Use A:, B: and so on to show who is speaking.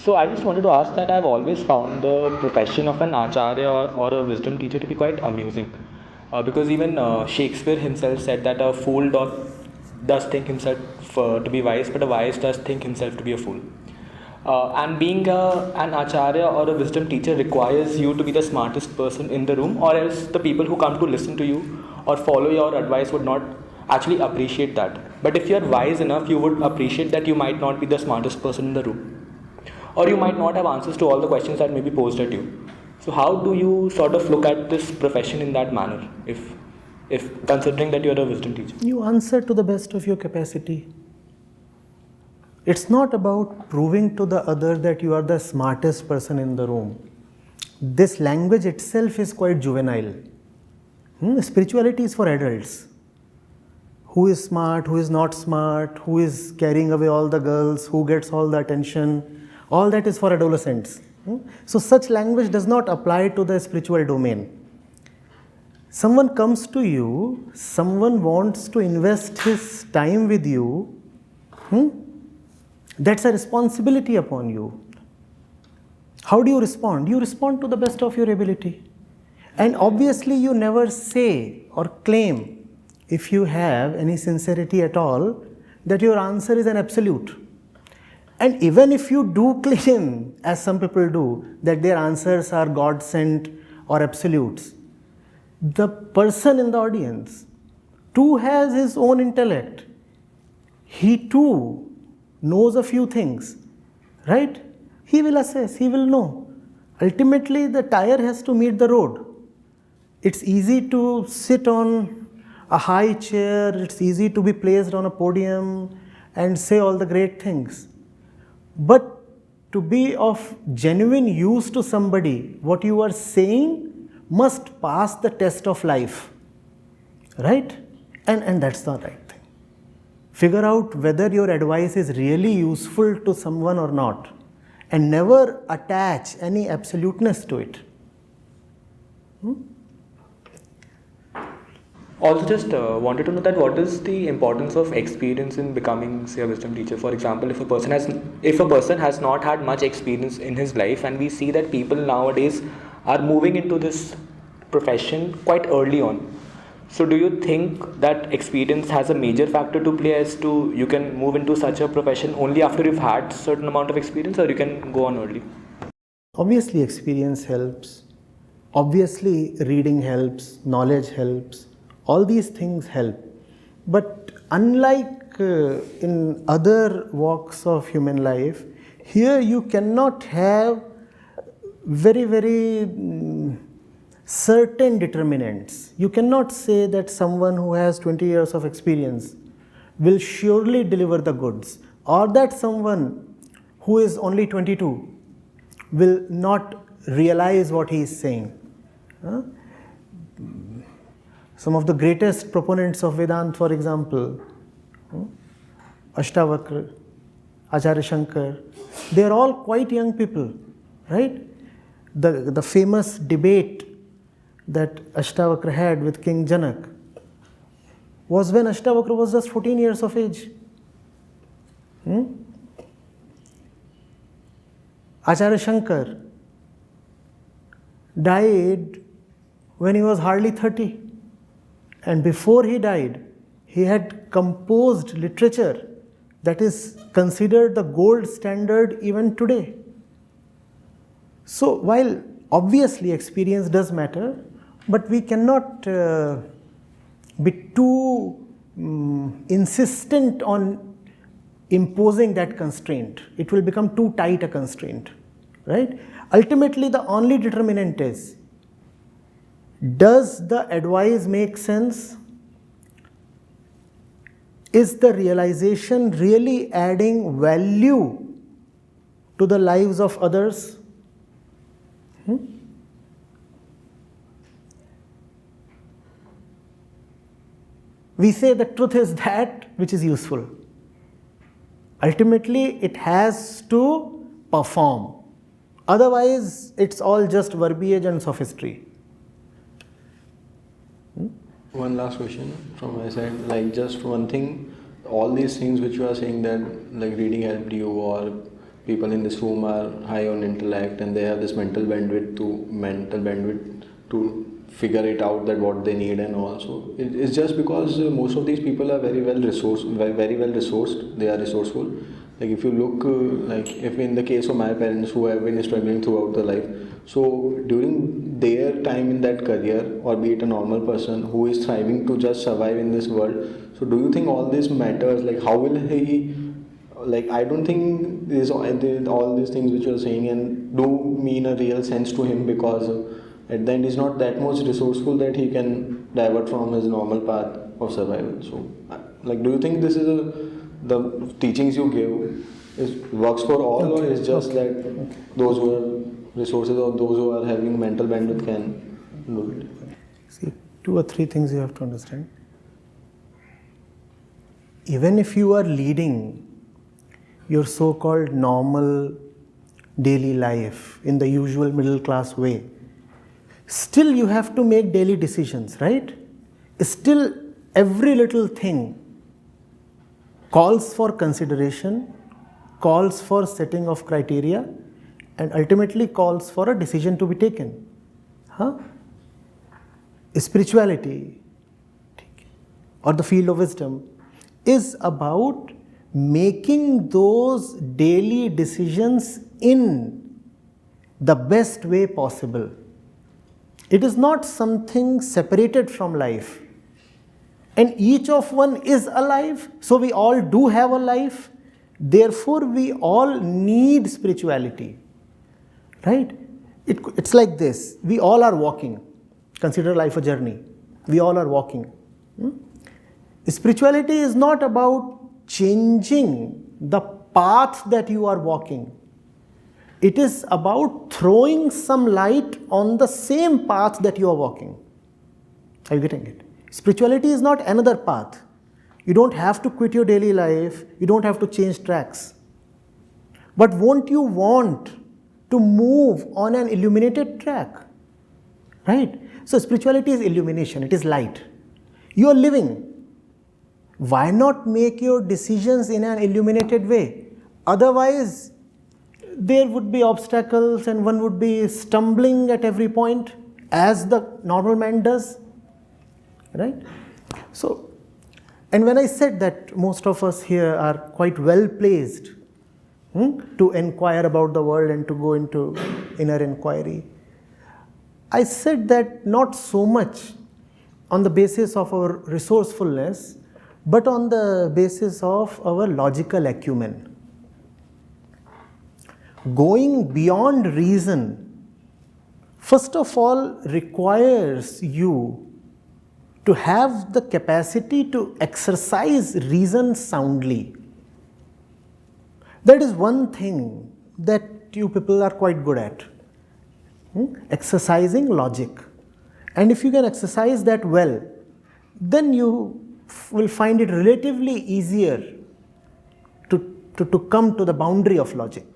A: So I just wanted to ask that I've always found the profession of an acharya or a wisdom teacher to be quite amusing, because even Shakespeare himself said that a fool does think himself to be wise, but a wise does think himself to be a fool. And being an acharya or a wisdom teacher requires you to be the smartest person in the room, or else the people who come to listen to you or follow your advice would not actually appreciate that. But if you're wise enough, you would appreciate that you might not be the smartest person in the room, or you might not have answers to all the questions that may be posed at you. So how do you sort of look at this profession in that manner, if considering that you're a wisdom teacher?
B: You answer to the best of your capacity. It's not about proving to the other that you are the smartest person in the room. This language itself is quite juvenile. Spirituality is for adults. Who is smart, who is not smart, who is carrying away all the girls, who gets all the attention, all that is for adolescents. So such language does not apply to the spiritual domain. Someone comes to you, someone wants to invest his time with you, that's a responsibility upon you. How do you respond? You respond to the best of your ability. And obviously you never say or claim, if you have any sincerity at all, that your answer is an absolute. And even if you do claim, as some people do, that their answers are God-sent or absolutes, the person in the audience too has his own intellect. He too knows a few things, right? He will assess, he will know. Ultimately, the tire has to meet the road. It's easy to sit on a high chair, it's easy to be placed on a podium and say all the great things. But to be of genuine use to somebody, what you are saying must pass the test of life, right? And that's the right thing. Figure out whether your advice is really useful to someone or not, and never attach any absoluteness to it.
A: Also, just wanted to know that what is the importance of experience in becoming, say, a wisdom teacher? For example, if a person has not had much experience in his life, and we see that people nowadays are moving into this profession quite early on. So do you think that experience has a major factor to play as to you can move into such a profession only after you've had certain amount of experience, or you can go on early?
B: Obviously experience helps. Obviously reading helps, knowledge helps. All these things help. But unlike in other walks of human life, here you cannot have very certain determinants. You cannot say that someone who has 20 years of experience will surely deliver the goods, or that someone who is only 22 will not realize what he is saying. Some of the greatest proponents of Vedanta, for example, Ashtavakra, Acharya Shankar, they are all quite young people, right? The famous debate that Ashtavakra had with King Janak was when Ashtavakra was just 14 years of age. Acharya Shankar died when he was hardly 30. And before he died, he had composed literature that is considered the gold standard even today. So while obviously experience does matter, but we cannot be too insistent on imposing that constraint. It will become too tight a constraint, right? Ultimately, the only determinant is, does the advice make sense? Is the realization really adding value to the lives of others? We say the truth is that which is useful. Ultimately, it has to perform. Otherwise, it's all just verbiage and sophistry.
C: One last question from my side, like just one thing, all these things which you are saying that like reading helped you or people in this room are high on intellect and they have this mental bandwidth to figure it out that what they need and all. So it's just because most of these people are very well resourced. They are resourceful. Like if you look, like if in the case of my parents who have been struggling throughout their life, so during their time in that career, or be it a normal person who is thriving to just survive in this world, so do you think all this matters? Like how will he, like I don't think all these things which you are saying and do mean a real sense to him, because at the end he's not that much resourceful that he can divert from his normal path of survival. So like, do you think this is the teachings you give works for all, or is just that those who have resources or those who are having mental bandwidth can do it?
B: See, 2 or 3 things you have to understand. Even if you are leading your so-called normal daily life in the usual middle class way, still you have to make daily decisions, right? Still every little thing calls for consideration, calls for setting of criteria, and ultimately calls for a decision to be taken. Spirituality or the field of wisdom is about making those daily decisions in the best way possible. It is not something separated from life. And each of one is alive, so we all do have a life. Therefore, we all need spirituality, right? It's like this. We all are walking. Consider life a journey. We all are walking. Spirituality is not about changing the path that you are walking. It is about throwing some light on the same path that you are walking. Are you getting it? Spirituality is not another path. You don't have to quit your daily life. You don't have to change tracks. But won't you want to move on an illuminated track? Right? So spirituality is illumination. It is light. You are living. Why not make your decisions in an illuminated way? Otherwise, there would be obstacles and one would be stumbling at every point, as the normal man does. Right? So, and when I said that most of us here are quite well placed to inquire about the world and to go into inner inquiry, I said that not so much on the basis of our resourcefulness, but on the basis of our logical acumen. Going beyond reason, first of all, requires you to have the capacity to exercise reason soundly. That is one thing that you people are quite good at. Exercising logic. And if you can exercise that well, then you will find it relatively easier to come to the boundary of logic.